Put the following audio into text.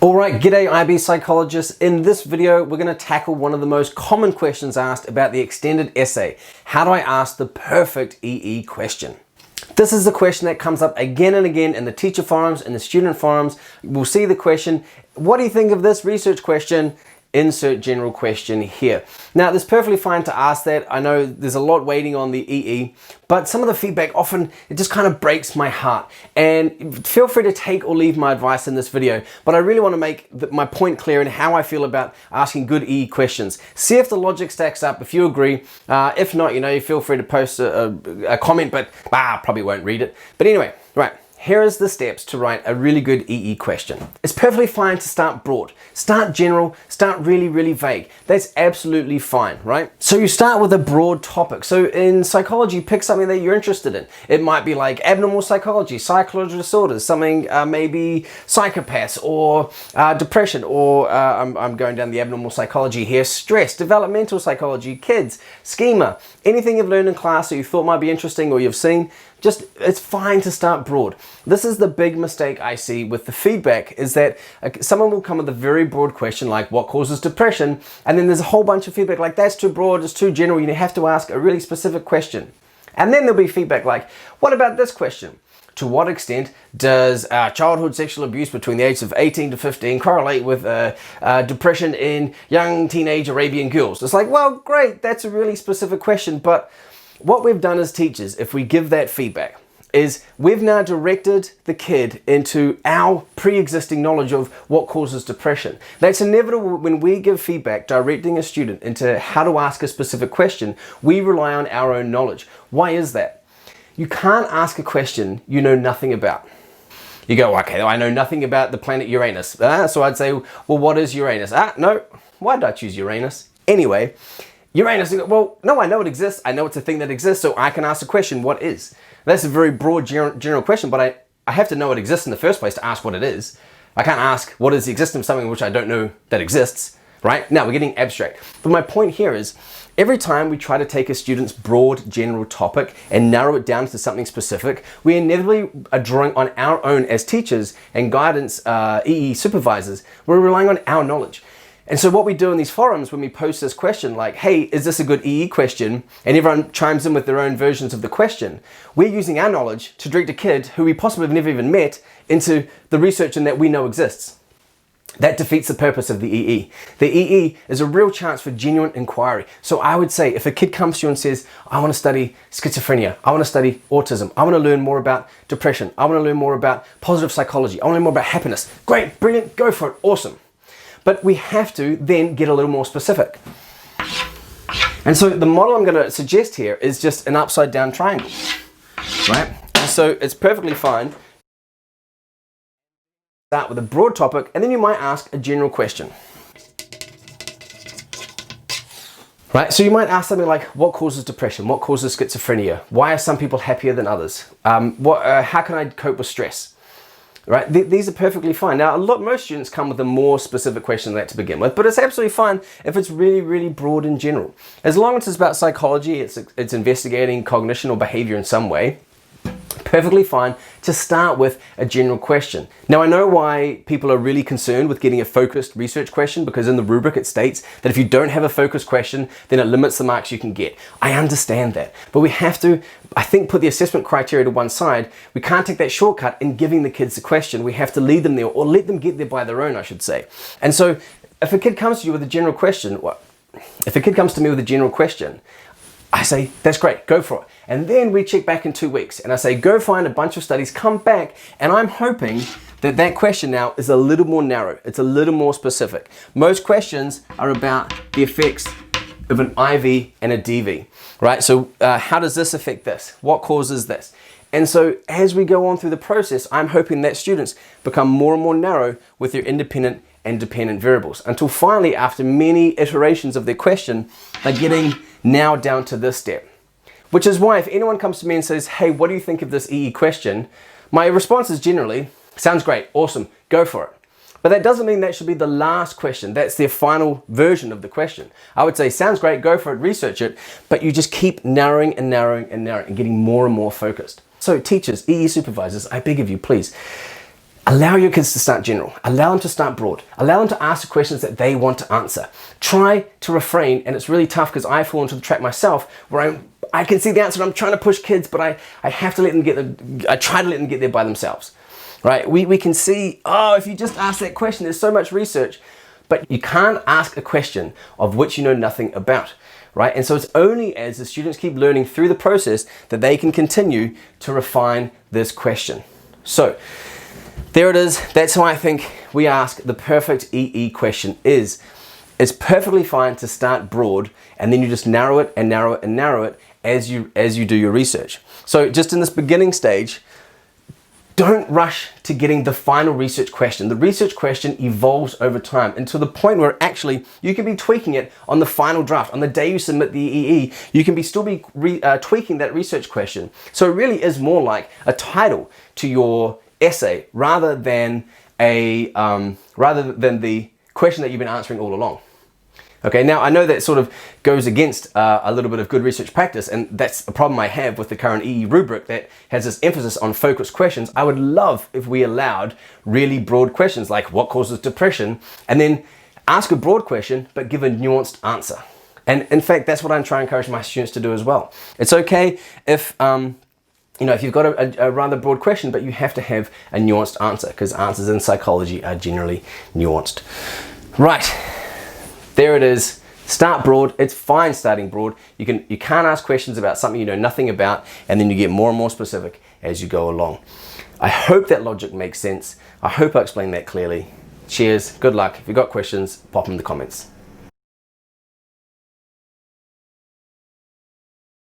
Alright, g'day IB psychologists. In this video, we're going to tackle one of the most common questions asked about the extended essay. How do I ask the perfect EE question? This is the question that comes up again and again in the teacher forums, in the student forums. We'll see the question, what do you think of this research question? Insert general question here. Now, it's perfectly fine to ask that. I know there's a lot waiting on the EE, but some of the feedback often, it just kind of breaks my heart. And feel free to take or leave my advice in this video, but I really want to make my point clear in how I feel about asking good EE questions. See if the logic stacks up, if you agree. If not, you feel free to post a comment, but probably won't read it. But anyway, right. Here is the steps to write a really good EE question. It's perfectly fine to start broad, start general, start really vague. That's absolutely fine, right? So you start with a broad topic. So in psychology, pick something that you're interested in. It might be like abnormal psychology, psychological disorders, something maybe psychopaths or depression, or I'm going down the abnormal psychology here, stress, developmental psychology, kids, schema, anything you've learned in class that you thought might be interesting or you've seen. It's fine to start broad. This is the big mistake I see with the feedback, is that someone will come with a very broad question like what causes depression, and then there's a whole bunch of feedback like that's too broad, it's too general, you have to ask a really specific question. And then there'll be feedback like, what about this question? To what extent does childhood sexual abuse between the ages of 18 to 15 correlate with depression in young teenage Arabian girls? It's like, well, great, that's a really specific question, but what we've done as teachers, if we give that feedback, is we've now directed the kid into our pre-existing knowledge of what causes depression. That's inevitable when we give feedback directing a student into how to ask a specific question. We rely on our own knowledge. Why is that? You can't ask a question you know nothing about. You go, okay, I know nothing about the planet Uranus. So I'd say, well, what is Uranus? No, why did I choose Uranus? Anyway, Uranus, well, no, I know it exists. I know it's a thing that exists, so I can ask the question, what is? That's a very broad general question, but I have to know it exists in the first place to ask what it is. I can't ask what is the existence of something which I don't know that exists, right? Now we're getting abstract. But my point here is, every time we try to take a student's broad general topic and narrow it down to something specific, we inevitably are drawing on our own, as teachers and guidance EE supervisors, we're relying on our knowledge. And so what we do in these forums when we post this question like, hey, is this a good EE question? And everyone chimes in with their own versions of the question. We're using our knowledge to direct a kid who we possibly have never even met into the research and that we know exists. That defeats the purpose of the EE. The EE is a real chance for genuine inquiry. So I would say if a kid comes to you and says, I want to study schizophrenia, I want to study autism, I want to learn more about depression, I want to learn more about positive psychology, I want to learn more about happiness. Great, brilliant, go for it, awesome. But we have to then get a little more specific. And so the model I'm going to suggest here is just an upside down triangle, right? So it's perfectly fine. Start with a broad topic, and then you might ask a general question. Right, so you might ask something like, what causes depression? What causes schizophrenia? Why are some people happier than others? How can I cope with stress? Right, these are perfectly fine. Now, most students come with a more specific question than that to begin with, but it's absolutely fine if it's really broad in general. As long as it's about psychology, it's investigating cognition or behavior in some way, perfectly fine to start with a general question. Now, I know why people are really concerned with getting a focused research question, because in the rubric it states that if you don't have a focused question, then it limits the marks you can get. I understand that, but we have to, I think, put the assessment criteria to one side. We can't take that shortcut in giving the kids the question. We have to lead them there, or let them get there by their own, I should say. And so if a kid comes to you with a general question, if a kid comes to me with a general question, I say, that's great, go for it. And then we check back in 2 weeks and I say, go find a bunch of studies, come back, and I'm hoping that that question now is a little more narrow. It's a little more specific. Most questions are about the effects of an IV and a DV, right? So how does this affect this? What causes this? And so as we go on through the process, I'm hoping that students become more and more narrow with their independent and dependent variables, until finally, after many iterations of their question, they're getting now down to this step. Which is why if anyone comes to me and says, hey, what do you think of this EE question? My response is generally, sounds great, awesome, go for it. But that doesn't mean that should be the last question. That's their final version of the question. I would say, sounds great, go for it, research it, but you just keep narrowing and narrowing and narrowing and getting more and more focused. So teachers, EE supervisors, I beg of you, please, Allow your kids to start general. Allow them to start broad. Allow them to ask the questions that they want to answer. Try to refrain, and it's really tough because I fall into the trap myself where I can see the answer and I'm trying to push kids, but I have to let them I try to let them get there by themselves, right? We can see, oh, if you just ask that question, there's so much research, but you can't ask a question of which you know nothing about, right? And so it's only as the students keep learning through the process that they can continue to refine this question. So there it is. That's why I think we ask the perfect EE question is, it's perfectly fine to start broad and then you just narrow it and narrow it and narrow it as you do your research. So just in this beginning stage, don't rush to getting the final research question. The research question evolves over time and to the point where actually you can be tweaking it on the final draft. On the day you submit the EE, you can still be tweaking that research question. So it really is more like a title to your essay rather than the question that you've been answering all along. Okay, now I know that sort of goes against a little bit of good research practice, and that's a problem I have with the current EE rubric that has this emphasis on focused questions. I would love if we allowed really broad questions like what causes depression, and then ask a broad question but give a nuanced answer. And in fact, that's what I'm trying to encourage my students to do as well. It's okay if if you've got a rather broad question, but you have to have a nuanced answer because answers in psychology are generally nuanced. Right. There it is. Start broad. It's fine starting broad. You can't ask questions about something you know nothing about, and then you get more and more specific as you go along. I hope that logic makes sense. I hope I explained that clearly. Cheers. Good luck. If you've got questions, pop them in the comments.